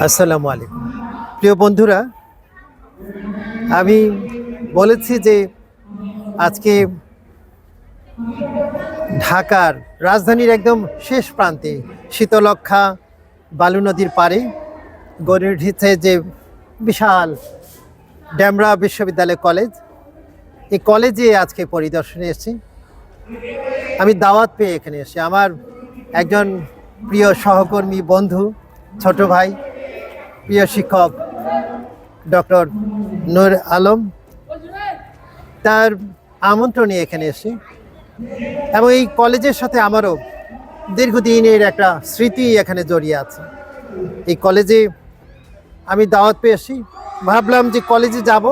আসসালামু আলাইকুম। প্রিয় বন্ধুরা, আমি বলেছি যে আজকে ঢাকার রাজধানীর একদম শেষ প্রান্তে শীতলক্ষ্যা বালু নদীর পাড়ে গড়ে উঠেছে যে বিশাল ডেমরা বিশ্ববিদ্যালয় কলেজ। এই কলেজে আজকে পরিদর্শনে এসেছি। আমি দাওয়াত পেয়ে এখানে এসেছি। আমার একজন প্রিয় সহকর্মী, বন্ধু, ছোট ভাই, প্রিয় শিক্ষক ডক্টর নূর আলম, তার আমন্ত্রণে এখানে এসে, এবং এই কলেজের সাথে আমারও দীর্ঘদিনের একটা স্মৃতি এখানে জড়িয়ে আছে। এই কলেজে আমি দাওয়াত পেয়ে এসেছি, ভাবলাম যে কলেজে যাব,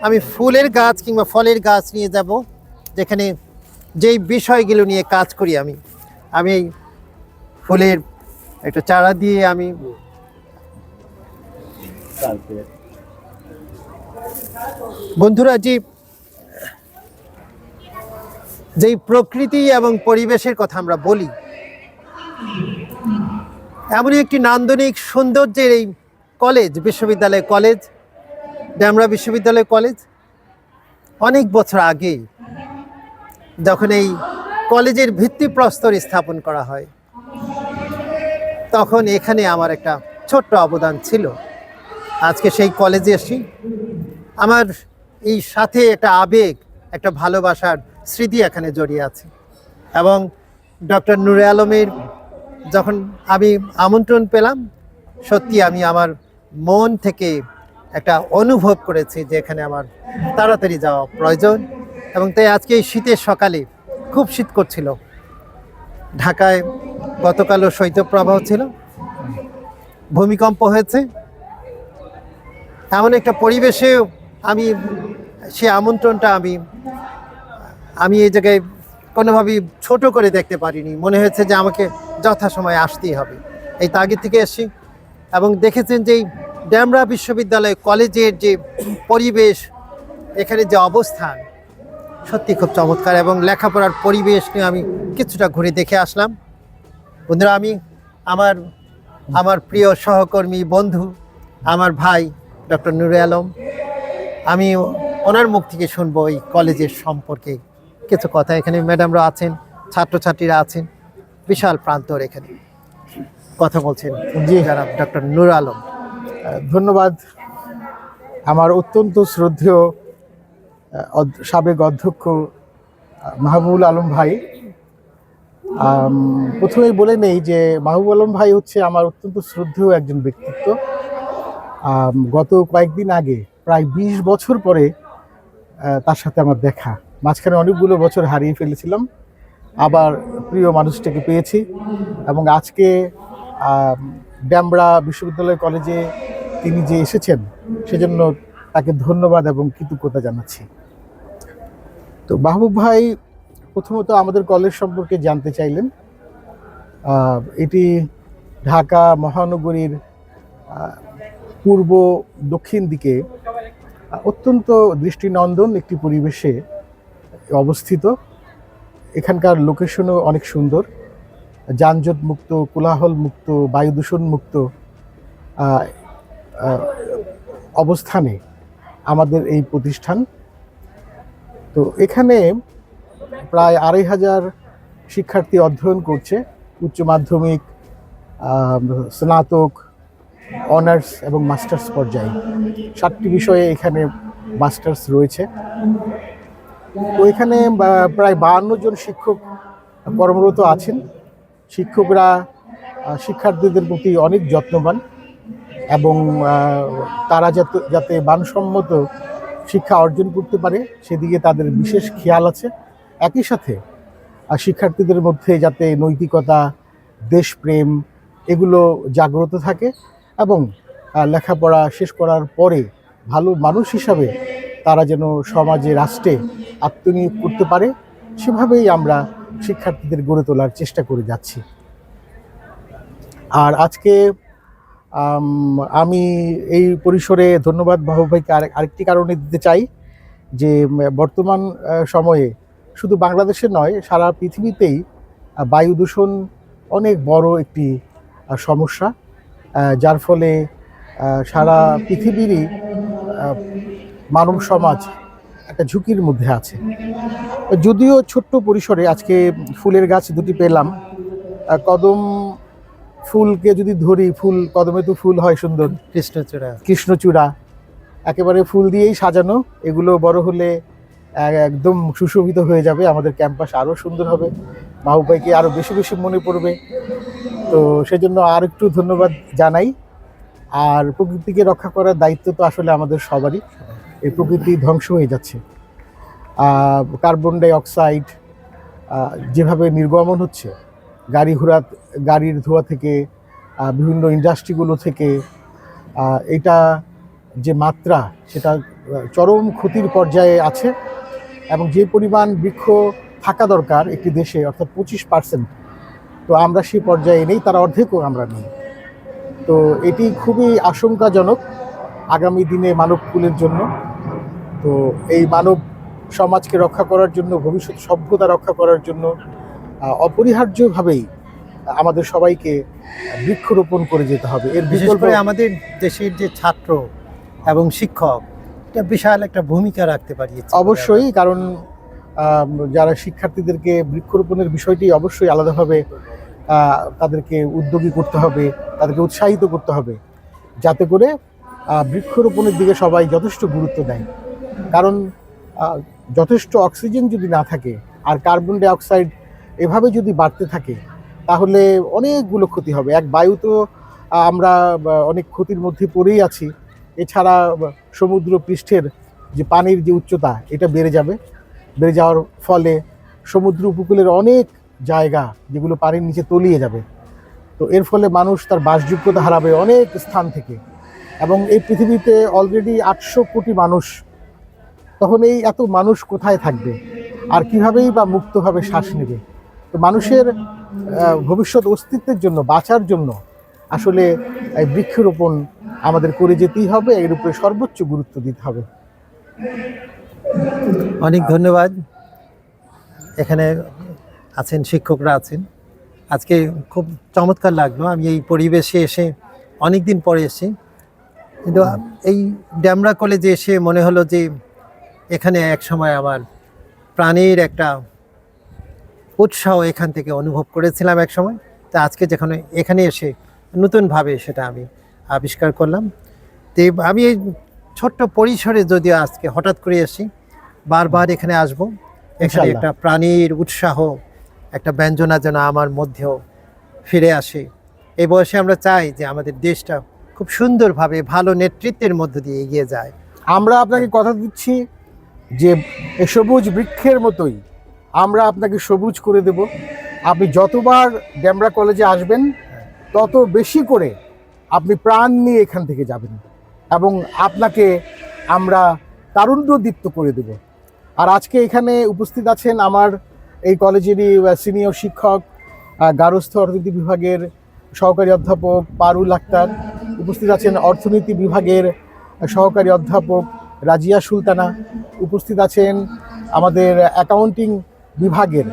আমি ফুলের গাছ কিংবা ফলের গাছ নিয়ে যাব, যেখানে যেই বিষয়গুলো নিয়ে কাজ করি আমি এই ফুলের একটা চারা দিয়ে আমি বন্ধুরা যেই প্রকৃতি এবং পরিবেশের কথা আমরা বলি, এমনই একটি নান্দনিক সৌন্দর্যের এই কলেজ, বিশ্ববিদ্যালয় কলেজ, ডেমরা বিশ্ববিদ্যালয় কলেজ। অনেক বছর আগে যখন এই কলেজের ভিত্তিপ্রস্তর স্থাপন করা হয়, তখন এখানে আমার একটা ছোট্ট অবদান ছিল। আজকে সেই কলেজে এসেছি, আমার এই সাথে একটা আবেগ, একটা ভালোবাসার স্মৃতি এখানে জড়িয়ে আছে। এবং ডক্টর নূর আলমের যখন আমি আমন্ত্রণ পেলাম, সত্যি আমি আমার মন থেকে একটা অনুভব করেছি যে এখানে আমার তাড়াতাড়ি যাওয়া প্রয়োজন। এবং তাই আজকে এই শীতের সকালে, খুব শীত করছিল, ঢাকায় গতকালও শৈত্যপ্রবাহ ছিল, ভূমিকম্প হয়েছে, এমন একটা পরিবেশে আমি সে আমন্ত্রণটা আমি এই জায়গায় কোনোভাবেই ছোট করে দেখতে পারিনি। মনে হয়েছে যে আমাকে যথাসময়ে আসতেই হবে। এই তাগিদ থেকে এসেছি, এবং দেখেছেন যে এই ডেমরা বিশ্ববিদ্যালয় কলেজের যে পরিবেশ, এখানে যে অবস্থান, সত্যি খুব চমৎকার। এবং লেখাপড়ার পরিবেশ নিয়ে আমি কিছুটা ঘুরে দেখে আসলাম। বন্ধুরা, আমি আমার প্রিয় সহকর্মী, বন্ধু, আমার ভাই ডক্টর নূর আলম, আমি ওনার মুখ থেকে শুনবো এই কলেজের সম্পর্কে কিছু কথা। এখানে ম্যাডামরা আছেন, ছাত্রছাত্রীরা আছেন, বিশাল প্রান্তর, এখানে কথা বলছেন জি যারা ডক্টর নূর আলম। ধন্যবাদ। আমার অত্যন্ত শ্রদ্ধেয় সাবেক অধ্যক্ষ মাহবুবুল আলম ভাই। প্রথমেই বলে নেই যে মাহবুবুল আলম ভাই হচ্ছে আমার অত্যন্ত শ্রদ্ধেয় একজন ব্যক্তিত্ব। গত কয়েকদিন আগে, প্রায় 20 বছর পরে তার সাথে আমার দেখা। মাঝখানে অনেকগুলো বছর হারিয়ে ফেলেছিলাম, আবার প্রিয় মানুষটাকে পেয়েছি। এবং আজকে ডেমরা বিশ্ববিদ্যালয় কলেজে তিনি যে এসেছেন, সেজন্য তাকে ধন্যবাদ এবং কৃতজ্ঞতা জানাচ্ছি। তো মাহবুব ভাই প্রথমত আমাদের কলেজ সম্পর্কে জানতে চাইলেন। এটি ঢাকা মহানগরীর পূর্ব দক্ষিণ দিকে অত্যন্ত দৃষ্টিনন্দন একটি পরিবেশে অবস্থিত। এখানকার লোকেশনও অনেক সুন্দর, যানজট মুক্ত, কোলাহল মুক্ত, বায়ু দূষণ মুক্ত অবস্থানে আমাদের এই প্রতিষ্ঠান। তো এখানে প্রায় 2500 শিক্ষার্থী অধ্যয়ন করছে, উচ্চ মাধ্যমিক, স্নাতক, অনার্স এবং মাস্টার্স পর্যায়ে। 7টি বিষয়ে এখানে মাস্টার্স রয়েছে। তো এখানে প্রায় 52 জন শিক্ষক কর্মরত আছেন। শিক্ষকরা শিক্ষার্থীদের প্রতি অনেক যত্নবান, এবং তারা যাতে মানসম্মত শিক্ষা অর্জন করতে পারে সেদিকে তাদের বিশেষ খেয়াল আছে। একই সাথে শিক্ষার্থীদের মধ্যে যাতে নৈতিকতা, দেশপ্রেম এগুলো জাগ্রত থাকে, এবং লেখাপড়া শেষ করার পরে ভালো মানুষ হিসাবে তারা যেন সমাজে, রাষ্ট্রে আত্মনিয়োগ করতে পারে, সেভাবেই আমরা শিক্ষার্থীদের গড়ে তোলার চেষ্টা করে যাচ্ছি। আর আজকে আমি এই পরিসরে ধন্যবাদ মাহবুব ভাইকে আরেকটি কারণে দিতে চাই, যে বর্তমান সময়ে শুধু বাংলাদেশে নয়, সারা পৃথিবীতেই বায়ু দূষণ অনেক বড় একটি সমস্যা, যার ফলে সারা পৃথিবীরই মানব সমাজ একটা ঝুঁকির মধ্যে আছে। যদিও ছোট্ট পরিসরে আজকে ফুলের গাছ দুটি পেলাম। কদম ফুলকে যদি ধরি, ফুল কদমে তো ফুল হয় সুন্দর, কৃষ্ণচূড়া একেবারে ফুল দিয়েই সাজানো। এগুলো বড় হলে একদম সুশোভিত হয়ে যাবে, আমাদের ক্যাম্পাস আরও সুন্দর হবে, মাহবুব ভাইকে আরও বেশি বেশি মনে পড়বে। তো সেজন্য আর একটু ধন্যবাদ জানাই। আর প্রকৃতিকে রক্ষা করার দায়িত্ব তো আসলে আমাদের সবারই। এই প্রকৃতি ধ্বংস হয়ে যাচ্ছে, কার্বন ডাই অক্সাইড যেভাবে নির্গমন হচ্ছে গাড়ির ধোঁয়া থেকে, বিভিন্ন ইন্ডাস্ট্রিগুলো থেকে, এটা যে মাত্রা সেটা চরম ক্ষতির পর্যায়ে আছে। এবং যে পরিমাণ বৃক্ষ থাকা দরকার একটি দেশে, অর্থাৎ 25%, তো আমরা সেই পর্যায়ে নেই, তার অর্ধেকও আমরা নেই। তো এটি খুবই আশঙ্কাজনক আগামী দিনে মানবকুলের জন্য। তো এই মানব সমাজকে রক্ষা করার জন্য, ভবিষ্যৎ সভ্যতা রক্ষা করার জন্য অপরিহার্যভাবেই আমাদের সবাইকে বৃক্ষরোপণ করে যেতে হবে। এর বিশেষ করে আমাদের দেশের যে ছাত্র এবং শিক্ষক, এটা বিশাল একটা ভূমিকা রাখতে পারি অবশ্যই। কারণ যারা শিক্ষার্থীদেরকে বৃক্ষরোপণের বিষয়টি অবশ্যই আলাদাভাবে তাদেরকে উদ্যোগী করতে হবে, তাদেরকে উৎসাহিত করতে হবে, যাতে করে বৃক্ষরোপণের দিকে সবাই যথেষ্ট গুরুত্ব দেয়। কারণ যথেষ্ট অক্সিজেন যদি না থাকে আর কার্বন ডাই অক্সাইড এভাবে যদি বাড়তে থাকে, তাহলে অনেকগুলো ক্ষতি হবে। এক বায়ু তো আমরা অনেক ক্ষতির মধ্যে পড়েই আছি, এছাড়া সমুদ্র পৃষ্ঠের যে পানির যে উচ্চতা এটা বেড়ে যাওয়ার ফলে সমুদ্র উপকূলের অনেক জায়গা যেগুলো পানির নিচে তলিয়ে যাবে। তো এর ফলে মানুষ তার বাসযোগ্যতা হারাবে অনেক স্থান থেকে। এবং এই পৃথিবীতে অলরেডি 800 কোটি মানুষ, তখন এই এত মানুষ কোথায় থাকবে আর কীভাবেই বা মুক্তভাবে শ্বাস নেবে? তো মানুষের ভবিষ্যৎ অস্তিত্বের জন্য, বাঁচার জন্য আসলে এই বৃক্ষরোপণ আমাদের করে যেতেই হবে, এর উপরে সর্বোচ্চ গুরুত্ব দিতে হবে। অনেক ধন্যবাদ। এখানে আছেন, শিক্ষকরা আছেন। আজকে খুব চমৎকার লাগলো। আমি এই পরিবেশে এসে অনেক দিন পরে এসেছি, কিন্তু এই ড্যামরা কলেজে এসে মনে হলো যে এখানে এক সময় আমার প্রাণের একটা উৎসাহ এখান থেকে অনুভব করেছিলাম এক সময়। তা আজকে যেখানে এখানে এসে নতুনভাবে সেটা আমি আবিষ্কার করলাম। তো আমি এই ছোট্ট পরিসরে যদিও আজকে হঠাৎ করে এসেছি, বারবার এখানে আসবো। এখানে একটা প্রাণীর উৎসাহ, একটা ব্যঞ্জনা যেন আমার মধ্যেও ফিরে আসে। এই বয়সে আমরা চাই যে আমাদের দেশটা খুব সুন্দরভাবে ভালো নেতৃত্বের মধ্য দিয়ে এগিয়ে যায়। আমরা আপনাকে কথা দিচ্ছি যে সবুজ বৃক্ষের মতোই আমরা আপনাকে সবুজ করে দেব। আপনি যতবার ড্যামরা কলেজে আসবেন তত বেশি করে আপনি প্রাণ নিয়ে এখান থেকে যাবেন এবং আপনাকে আমরা তারুণ্যদীপ্ত করে দেব। আর আজকে এখানে উপস্থিত আছেন আমার এই কলেজেরই সিনিয়র শিক্ষক, গার্হস্থ্য অর্থনীতি বিভাগের সহকারী অধ্যাপক পারুল আক্তার, উপস্থিত আছেন অর্থনীতি বিভাগের সহকারী অধ্যাপক রাজিয়া সুলতানা, উপস্থিত আছেন আমাদের অ্যাকাউন্টিং বিভাগের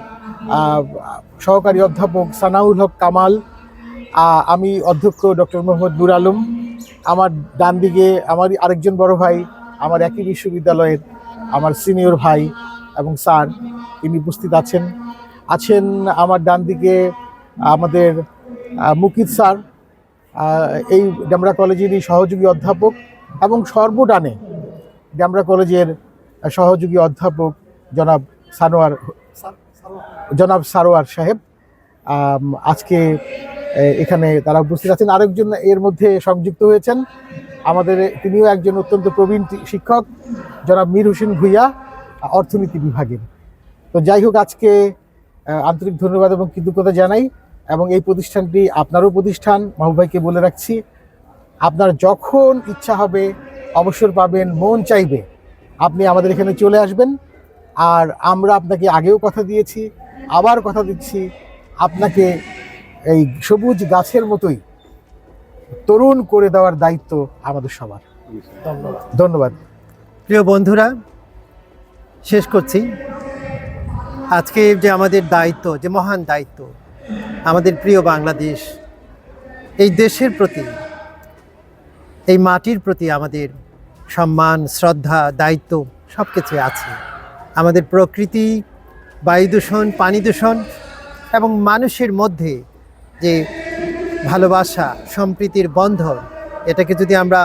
সহকারী অধ্যাপক সানাউল হক কামাল, আমি অধ্যক্ষ ডক্টর মোহাম্মদ নুর আলম। আমার ডান দিকে আমার আরেকজন বড় ভাই, আমার একই বিশ্ববিদ্যালয়ের আমার সিনিয়র ভাই এবং স্যার, তিনি উপস্থিত আছেন আমার ডান দিকে আমাদের মুকিত স্যার, এই ড্যামরা কলেজেরই সহযোগী অধ্যাপক, এবং সর্বডানে ড্যামরা কলেজের সহযোগী অধ্যাপক জনাব সারোয়ার সাহেব। আজকে এখানে তারা উপস্থিত আছেন। আরেকজন এর মধ্যে সংযুক্ত হয়েছেন আমাদের, তিনিও একজন অত্যন্ত প্রবীণ শিক্ষক, জনাব মীর হোসেন ভুইয়া, অর্থনীতি বিভাগের। তো যাই হোক, আজকে আন্তরিক ধন্যবাদ এবং কৃতজ্ঞতা জানাই। এবং এই প্রতিষ্ঠানটি আপনারও প্রতিষ্ঠান, মাহবুব ভাইকে বলে রাখছি, আপনার যখন ইচ্ছা হবে অবসর পাবেন, মন চাইবে, আপনি আমাদের এখানে চলে আসবেন। আর আমরা আপনাকে আগেও কথা দিয়েছি, আবার কথা দিচ্ছি, আপনাকে এই সবুজ গাছের মতোই তরুণ করে দেওয়ার দায়িত্ব আমাদের সবার। ধন্যবাদ। প্রিয় বন্ধুরা, শেষ করছি। আজকে যে আমাদের দায়িত্ব, যে মহান দায়িত্ব, আমাদের প্রিয় বাংলাদেশ, এই দেশের প্রতি এই মাটির প্রতি আমাদের সম্মান, শ্রদ্ধা, দায়িত্ব সব কিছু আছে। আমাদের প্রকৃতি, বায়ু দূষণ, পানি দূষণ এবং মানুষের মধ্যে যে ভালোবাসা, সম্প্রীতির বন্ধন, এটাকে যদি আমরা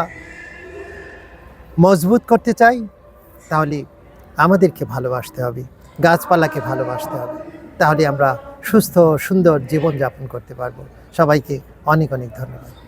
মজবুত করতে চাই তাহলে আমাদেরকে ভালোবাসতে হবে, গাছপালাকে ভালোবাসতে হবে। তাহলে আমরা সুস্থ সুন্দর জীবনযাপন করতে পারবো। সবাইকে অনেক অনেক ধন্যবাদ।